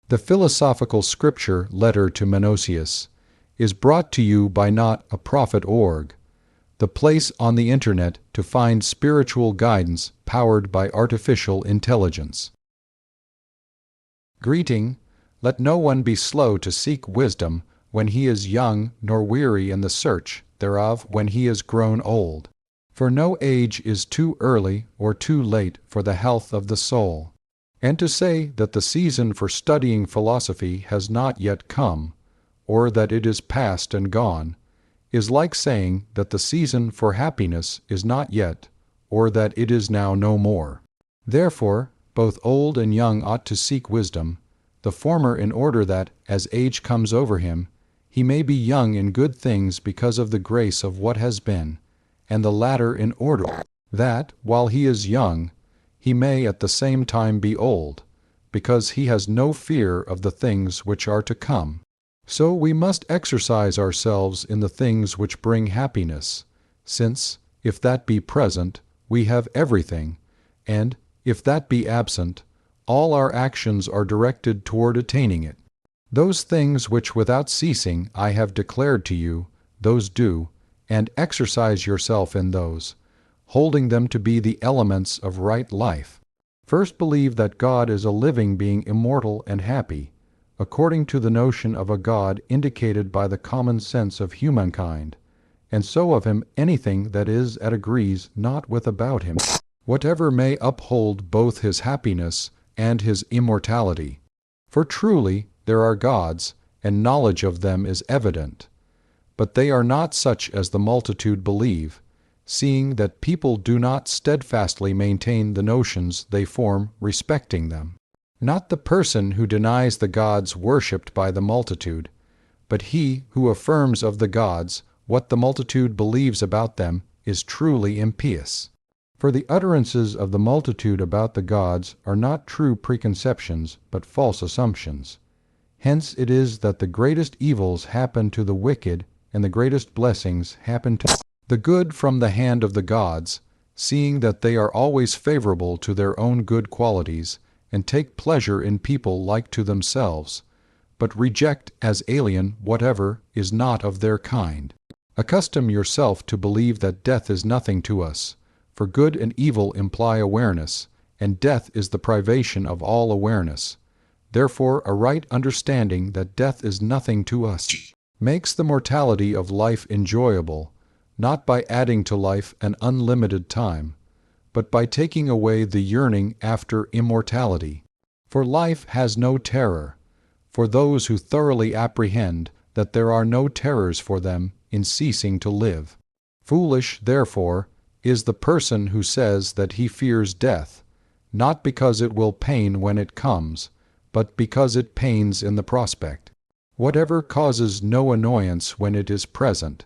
The philosophical scripture letter to Menoeceus is brought to you by not a prophet org, the place on the internet to find spiritual guidance powered by artificial intelligence. Greeting. Let no one be slow to seek wisdom when he is young, nor weary in the search thereof when he is grown old. For no age is too early or too late for the health of the soul. And to say that the season for studying philosophy has not yet come, or that it is past and gone, is like saying that the season for happiness is not yet, or that it is now no more. Therefore, both old and young ought to seek wisdom, the former in order that, as age comes over him, he may be young in good things because of the grace of what has been, and the latter in order that, while he is young, he may at the same time be old, because he has no fear of the things which are to come. So we must exercise ourselves in the things which bring happiness, since, if that be present, we have everything, and, if that be absent, all our actions are directed toward attaining it. Those things which without ceasing I have declared to you, those do, and exercise yourself in those, holding them to be the elements of right life. First believe that God is a living being, immortal and happy, according to the notion of a God indicated by the common sense of humankind, and so of him anything that is at agrees not with about him, whatever may uphold both his happiness and his immortality. For truly there are gods, and knowledge of them is evident, but they are not such as the multitude believe, seeing that people do not steadfastly maintain the notions they form respecting them. Not the person who denies the gods worshipped by the multitude, but he who affirms of the gods what the multitude believes about them is truly impious. For the utterances of the multitude about the gods are not true preconceptions, but false assumptions. Hence it is that the greatest evils happen to the wicked, and the greatest blessings happen to the good from the hand of the gods, seeing that they are always favorable to their own good qualities, and take pleasure in people like to themselves, but reject as alien whatever is not of their kind. Accustom yourself to believe that death is nothing to us, for good and evil imply awareness, and death is the privation of all awareness. Therefore, a right understanding that death is nothing to us makes the mortality of life enjoyable, not by adding to life an unlimited time, but by taking away the yearning after immortality. For life has no terror, for those who thoroughly apprehend that there are no terrors for them in ceasing to live. Foolish, therefore, is the person who says that he fears death, not because it will pain when it comes, but because it pains in the prospect. Whatever causes no annoyance when it is present,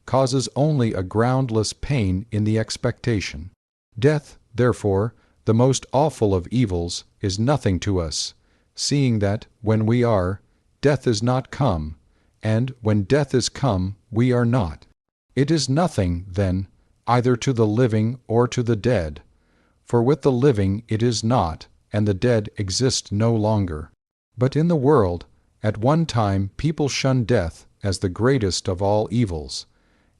causes only a groundless pain in the expectation. Death, therefore, the most awful of evils, is nothing to us, seeing that, when we are, death is not come, and when death is come, we are not. It is nothing, then, either to the living or to the dead, for with the living it is not, and the dead exist no longer. But in the world, at one time people shun death as the greatest of all evils,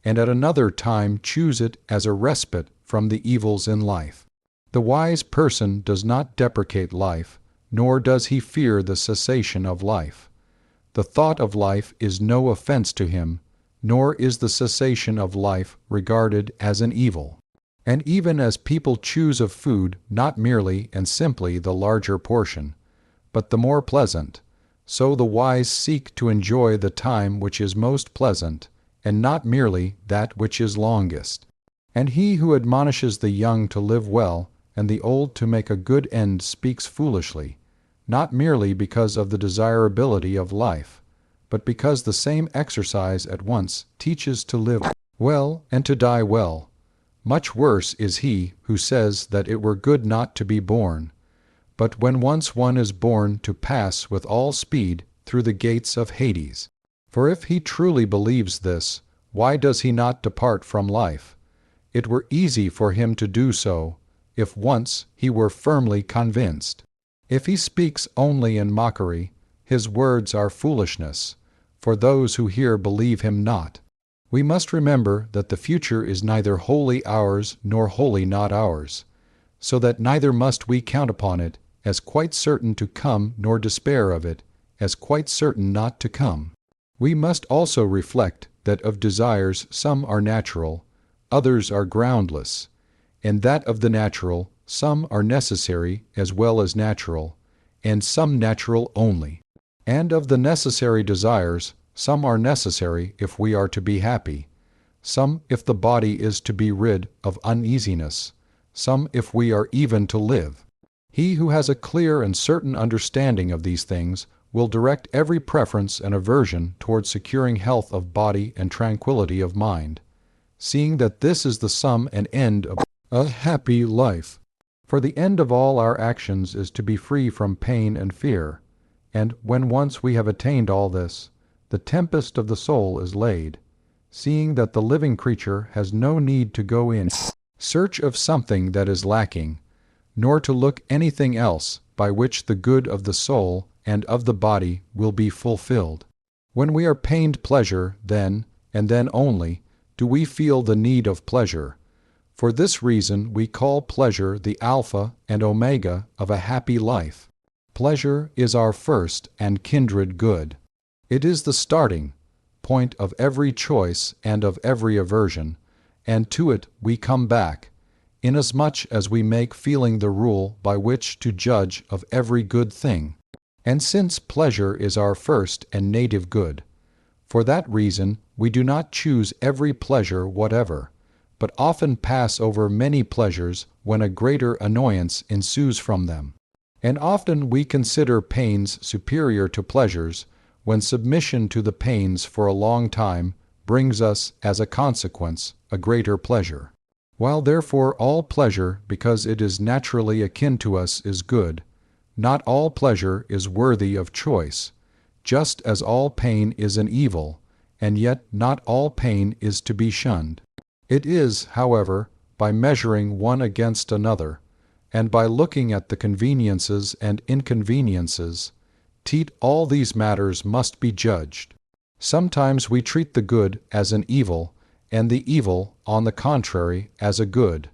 and at another time choose it as a respite from the evils in life. The wise person does not deprecate life, nor does he fear the cessation of life. The thought of life is no offense to him, nor is the cessation of life regarded as an evil. And even as people choose of food not merely and simply the larger portion, but the more pleasant, so the wise seek to enjoy the time which is most pleasant, and not merely that which is longest. And he who admonishes the young to live well, and the old to make a good end speaks foolishly, not merely because of the desirability of life, but because the same exercise at once teaches to live well and to die well. Much worse is he who says that it were good not to be born, but when once one is born to pass with all speed through the gates of Hades. For if he truly believes this, why does he not depart from life? It were easy for him to do so, if once he were firmly convinced. If he speaks only in mockery, His words are foolishness, for those who hear believe him not. We must remember that the future is neither wholly ours nor wholly not ours, so that neither must we count upon it as quite certain to come nor despair of it as quite certain not to come. We must also reflect that of desires some are natural, others are groundless, and that of the natural some are necessary as well as natural, and some natural only. And of the necessary desires, some are necessary if we are to be happy, some if the body is to be rid of uneasiness, some if we are even to live. He who has a clear and certain understanding of these things will direct every preference and aversion toward securing health of body and tranquility of mind, seeing that this is the sum and end of a happy life. For the end of all our actions is to be free from pain and fear, and when once we have attained all this, the tempest of the soul is laid, seeing that the living creature has no need to go in search of something that is lacking, nor to look anything else by which the good of the soul and of the body will be fulfilled. When we are pained pleasure, then, and then only, do we feel the need of pleasure. For this reason we call pleasure the alpha and omega of a happy life. Pleasure is our first and kindred good. It is the starting point of every choice and of every aversion, and to it we come back, inasmuch as we make feeling the rule by which to judge of every good thing. And since pleasure is our first and native good, for that reason we do not choose every pleasure whatever, but often pass over many pleasures when a greater annoyance ensues from them. And often we consider pains superior to pleasures, when submission to the pains for a long time brings us, as a consequence, a greater pleasure. While therefore all pleasure, because it is naturally akin to us, is good, not all pleasure is worthy of choice, just as all pain is an evil, and yet not all pain is to be shunned. It is, however, by measuring one against another, and by looking at the conveniences and inconveniences, all these matters must be judged. Sometimes we treat the good as an evil, and the evil, on the contrary, as a good.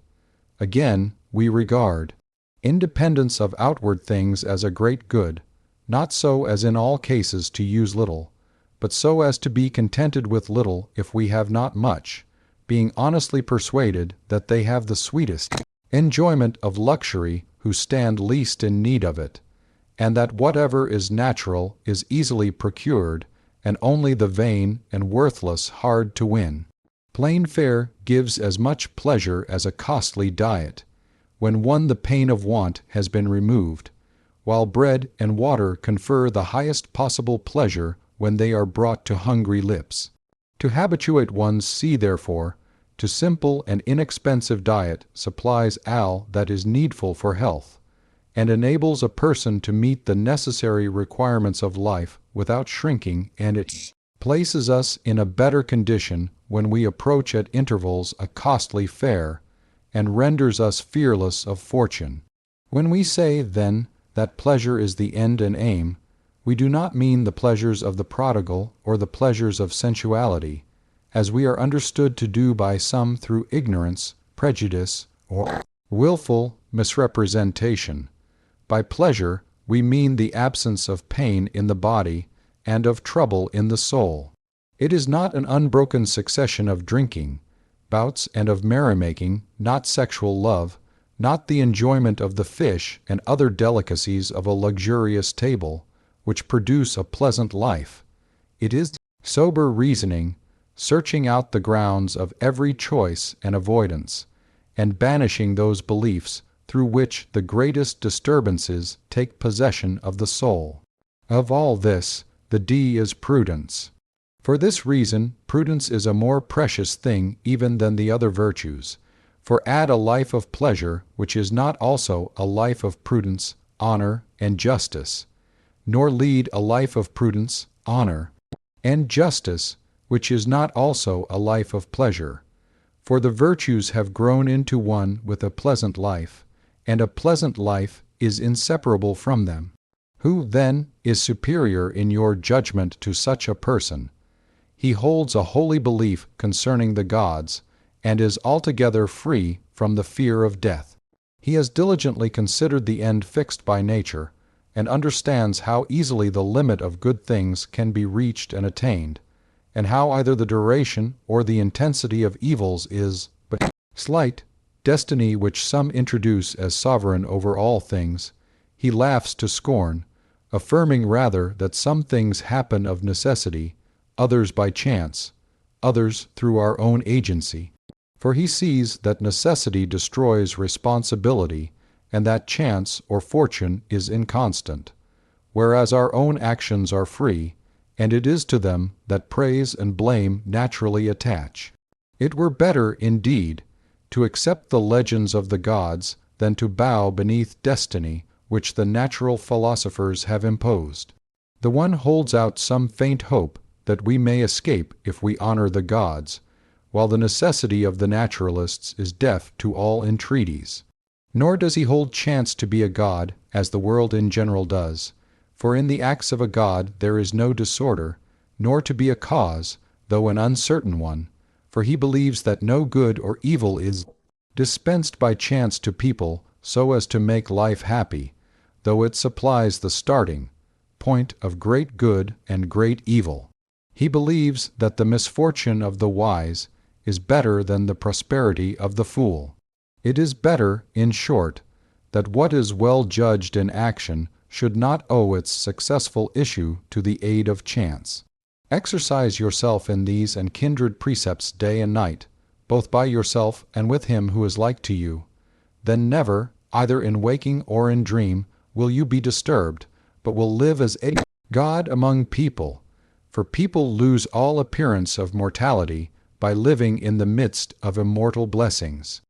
Again, we regard independence of outward things as a great good, not so as in all cases to use little, but so as to be contented with little if we have not much, being honestly persuaded that they have the sweetest enjoyment of luxury who stand least in need of it, and that whatever is natural is easily procured, and only the vain and worthless hard to win. Plain fare gives as much pleasure as a costly diet, when the pain of want has been removed, while bread and water confer the highest possible pleasure when they are brought to hungry lips. To habituate one's sea, therefore, to simple and inexpensive diet supplies all that is needful for health, and enables a person to meet the necessary requirements of life without shrinking, and it places us in a better condition when we approach at intervals a costly fare, and renders us fearless of fortune. When we say, then, that pleasure is the end and aim, we do not mean the pleasures of the prodigal or the pleasures of sensuality, as we are understood to do by some through ignorance, prejudice, or willful misrepresentation. By pleasure we mean the absence of pain in the body and of trouble in the soul. It is not an unbroken succession of drinking, bouts and of merrymaking, not sexual love, not the enjoyment of the fish and other delicacies of a luxurious table, which produce a pleasant life. It is sober reasoning, searching out the grounds of every choice and avoidance, and banishing those beliefs through which the greatest disturbances take possession of the soul. Of all this, the D is prudence. For this reason, prudence is a more precious thing even than the other virtues. For add a life of pleasure, which is not also a life of prudence, honor, and justice, nor lead a life of prudence, honor, and justice, which is not also a life of pleasure. For the virtues have grown into one with a pleasant life, and a pleasant life is inseparable from them. Who, then, is superior in your judgment to such a person? He holds a holy belief concerning the gods, and is altogether free from the fear of death. He has diligently considered the end fixed by nature, and understands how easily the limit of good things can be reached and attained, and how either the duration or the intensity of evils is but slight. Destiny, which some introduce as sovereign over all things, he laughs to scorn, affirming rather that some things happen of necessity, others by chance, others through our own agency. For he sees that necessity destroys responsibility, and that chance or fortune is inconstant, whereas our own actions are free, and it is to them that praise and blame naturally attach. It were better, indeed, to accept the legends of the gods than to bow beneath destiny which the natural philosophers have imposed. The one holds out some faint hope that we may escape if we honor the gods, while the necessity of the naturalists is deaf to all entreaties. Nor does he hold chance to be a god, as the world in general does, for in the acts of a god there is no disorder, nor to be a cause, though an uncertain one, for he believes that no good or evil is dispensed by chance to people so as to make life happy, though it supplies the starting point of great good and great evil. He believes that the misfortune of the wise is better than the prosperity of the fool. It is better, in short, that what is well judged in action should not owe its successful issue to the aid of chance. Exercise yourself in these and kindred precepts day and night, both by yourself and with him who is like to you. Then never, either in waking or in dream, will you be disturbed, but will live as a god among people, for people lose all appearance of mortality by living in the midst of immortal blessings.